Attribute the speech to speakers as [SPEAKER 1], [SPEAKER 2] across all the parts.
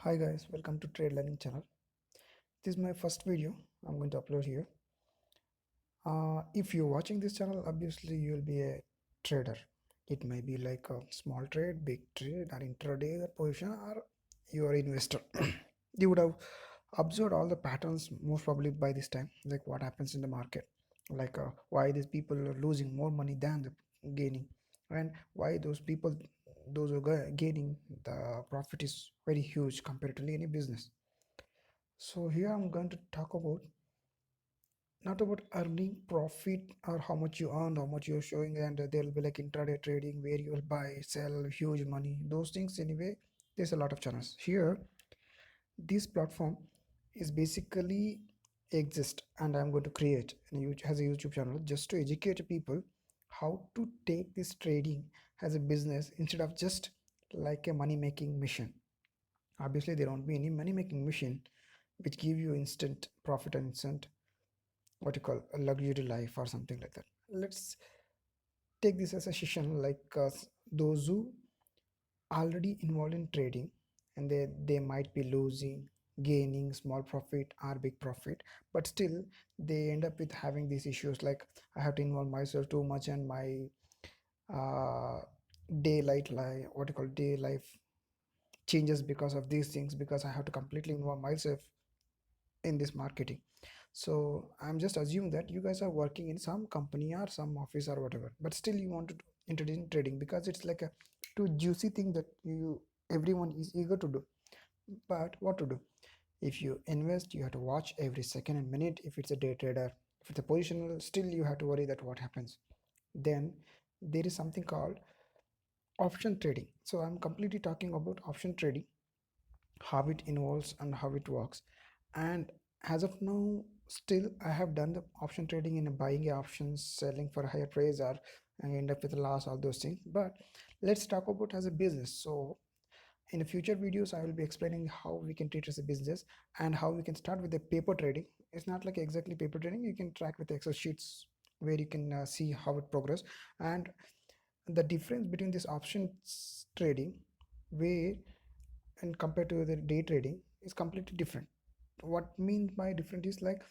[SPEAKER 1] Hi guys, welcome to Trade Learning channel. This is my first video I'm going to upload here. If you're watching this channel, obviously you'll be a trader. It may be like a small trade, big trade, or intraday position, or you are investor. You would have observed all the patterns most probably by this time, like what happens in the market, like why these people are losing more money than the gaining, and why those people, those who are gaining, the profit is very huge comparatively any business. So here I'm going to talk about not about earning profit or how much you earn, how much you're showing, and there'll be like intraday trading where you will buy, sell huge money. Those things anyway, there's a lot of channels. Here, this platform is basically exist and I'm going to create as a YouTube channel just to educate people how to take this trading as a business instead of just like a money making machine. Obviously, there won't be any money making machine which give you instant profit and instant what you call a luxury life or something like that. Let's take this as a session like those who already involved in trading and they might be losing, gaining small profit or big profit, but still they end up with having these issues like I have to involve myself too much and my uh, daylight life, what you call day life changes because of these things because I have to completely involve myself in this marketing. So I'm just assuming that you guys are working in some company or some office or whatever, but still you want to introduce in trading because it's like a too juicy thing that you everyone is eager to do. But what to do? If you invest, you have to watch every second and minute. If it's a day trader, if it's a positional, still you have to worry that what happens. Then there is something called option trading. So I'm completely talking about option trading, how it involves and how it works. And as of now, still I have done the option trading in buying options, selling for a higher price, or I end up with a loss, all those things. But let's talk about as a business. So in the future videos, I will be explaining how we can treat as a business and how we can start with the paper trading. It's not like exactly paper trading. You can track with Excel sheets where you can see how it progress. And the difference between this options trading where and compared to the day trading is completely different. What means by different is like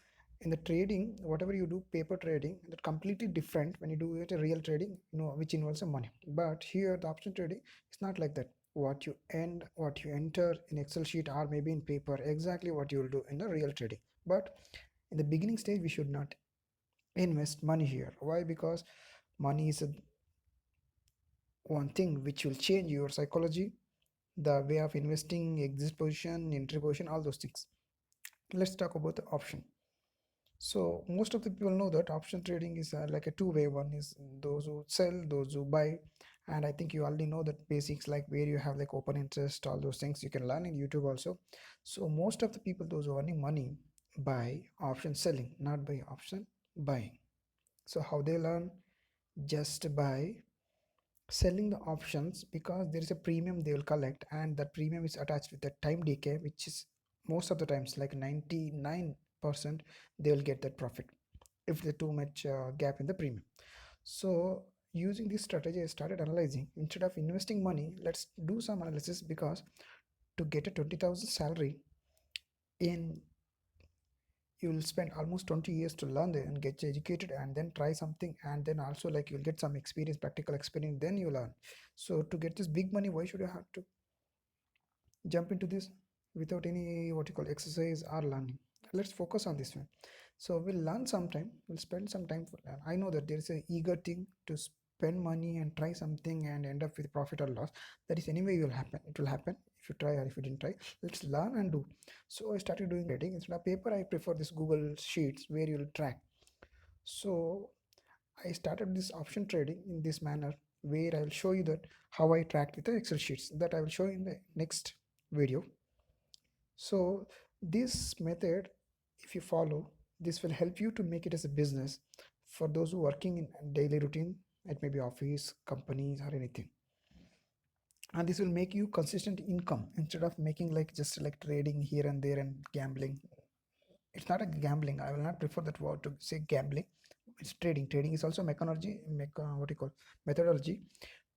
[SPEAKER 1] in the trading, whatever you do paper trading, that completely different when you do it a real trading, which involves some money. But here the option trading is not like that. What you enter in Excel sheet or maybe in paper, exactly what you will do in the real trading. But in the beginning stage we should not invest money here. Why? Because money is one thing which will change your psychology, the way of investing, exit position, entry position, all those things. Let's talk about the option. So most of the people know that option trading is like a two-way. One is those who sell, those who buy, and I think you already know that basics, like where you have like open interest, all those things you can learn in YouTube also. So most of the people, those who are earning money, buy option selling, not by option buying. So how they learn? Just by selling the options, because there is a premium they will collect and that premium is attached with the time decay, which is most of the times like 99% they will get that profit if there's too much gap in the premium. So using this strategy I started analyzing, instead of investing money, let's do some analysis, because to get a 20,000 salary in, you will spend almost 20 years to learn it and get educated and then try something, and then also like you'll get some experience, practical experience, then you learn. So to get this big money, why should you have to jump into this without any what you call exercise or learning? Let's focus on this one. So we'll learn sometime, we'll spend some time for learn. I know that there is a eager thing to spend money and try something and end up with profit or loss. That is anyway will happen, it will happen if you try or if you didn't try. Let's learn and do. So I started doing trading instead of paper. I prefer this Google Sheets where you'll track. So I started this option trading in this manner, where I will show you that how I tracked with the Excel sheets, that I will show in the next video. So this method, if you follow, this will help you to make it as a business for those who are working in daily routine. It may be office, companies, or anything. And this will make you consistent income instead of making like just like trading here and there and gambling. It's not a gambling. I will not prefer that word to say gambling. It's trading. Trading is also methodology, what you call methodology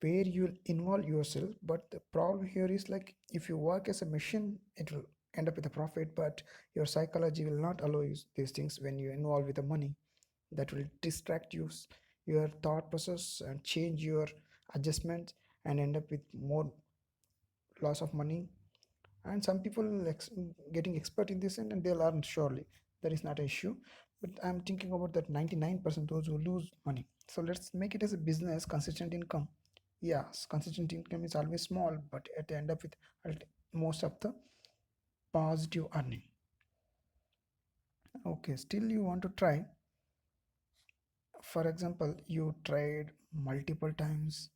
[SPEAKER 1] where you'll involve yourself. But the problem here is like if you work as a machine, it will end up with a profit, but your psychology will not allow you these things. When you involve with the money, that will distract you, your thought process, and change your adjustments, and end up with more loss of money. And some people getting expert in this, and they learn surely, that is not an issue. But I'm thinking about that 99% those who lose money. So let's make it as a business consistent income. Yes, consistent income is always small, but at the end up with most of the positive earning. Okay, still you want to try. For example, you tried multiple times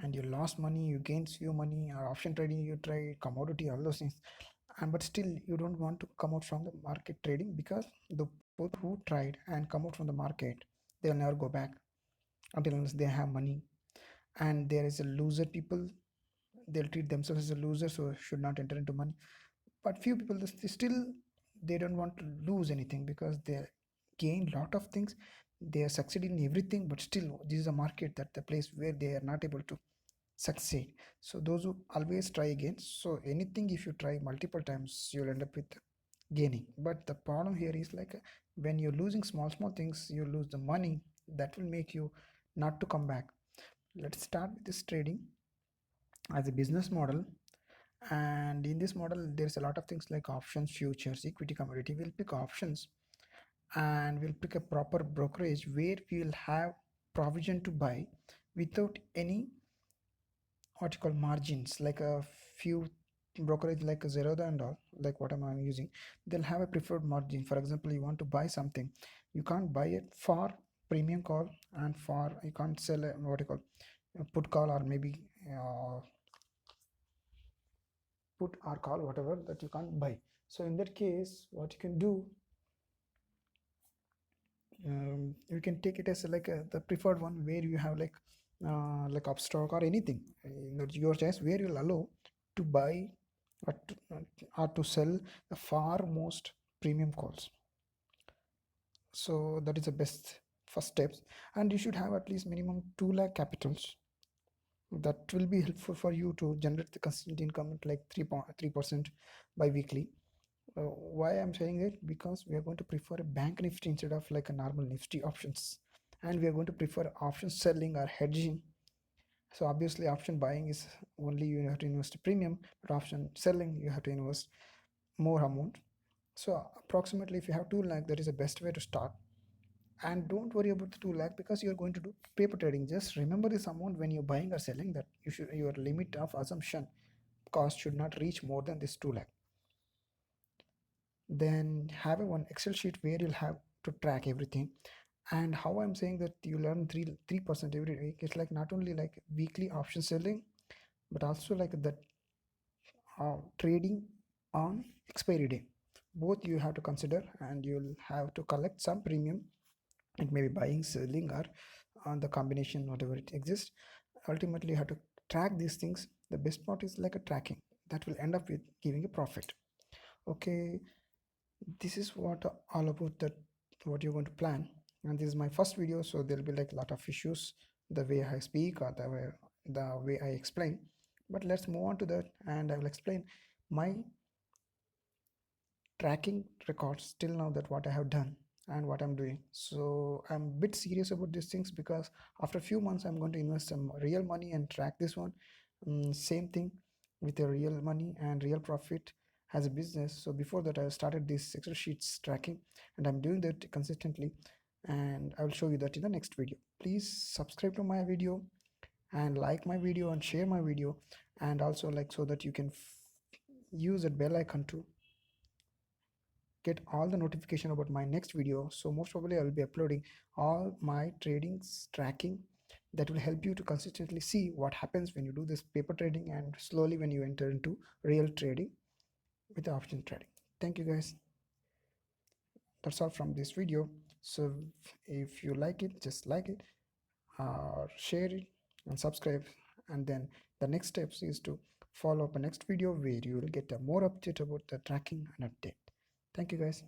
[SPEAKER 1] and you lost money, you gained few money, or option trading, you try commodity, all those things, and but still you don't want to come out from the market trading, because the people who tried and come out from the market, they'll never go back until unless they have money. And there is a loser people, they'll treat themselves as a loser, so should not enter into money. But few people, still they don't want to lose anything, because they gain lot of things, they are succeeding in everything, but still this is a market, that the place where they are not able to succeed. So those who always try again, so anything if you try multiple times, you'll end up with gaining. But the problem here is like when you're losing small things, you lose the money, that will make you not to come back. Let's start with this trading as a business model. And in this model there's a lot of things like options, futures, equity, commodity. We'll pick options, and we'll pick a proper brokerage where we'll have provision to buy without any what you call margins, like a few brokerage like Zerodha and all, like what am I using, they'll have a preferred margin. For example, you want to buy something, you can't buy it for premium call, and for you can't sell a, what you call a put call, or maybe uh, put or call, whatever, that you can't buy. So in that case, what you can do, you can take it as like the preferred one, where you have like upstock or anything, your choice, where you'll allow to buy or to sell the far most premium calls. So that is the best first steps. And you should have at least minimum 2 lakh capitals. That will be helpful for you to generate the consistent income at like 3% by weekly. Why I'm saying it, because we are going to prefer a bank nifty instead of like a normal nifty options, and we are going to prefer option selling or hedging. So obviously option buying is only you have to invest a premium, but option selling you have to invest more amount. So approximately if you have 2 lakh, that is the best way to start. And don't worry about the 2 lakh, because you're going to do paper trading. Just remember this amount when you're buying or selling, that your limit of assumption cost should not reach more than this 2 lakh. Then have a one Excel sheet where you'll have to track everything. And how I'm saying that you learn 3% every week, it's like not only like weekly option selling, but also like the trading on expiry day. Both you have to consider, and you'll have to collect some premium. It may be buying, selling, or on the combination, whatever it exists. Ultimately you have to track these things. The best part is like a tracking that will end up with giving a profit. Okay, this is what all about that, what you're going to plan. And this is my first video, so there'll be like a lot of issues, the way I speak or the way I explain. But let's move on to that, and I will explain my tracking records till now, that what I have done and what I'm doing. So I'm a bit serious about these things, because after a few months I'm going to invest some real money and track this one. Same thing with the real money and real profit as a business. So before that I started this Excel sheets tracking, and I'm doing that consistently, and I will show you that in the next video. Please subscribe to my video and like my video and share my video, and also like so that you can use that bell icon to get all the notification about my next video. So most probably I will be uploading all my tradings tracking, that will help you to consistently see what happens when you do this paper trading, and slowly when you enter into real trading with the option trading. Thank you guys, that's all from this video. So if you like it, just like it, or share it and subscribe. And then the next steps is to follow up a next video where you will get a more update about the tracking and update. Thank you guys.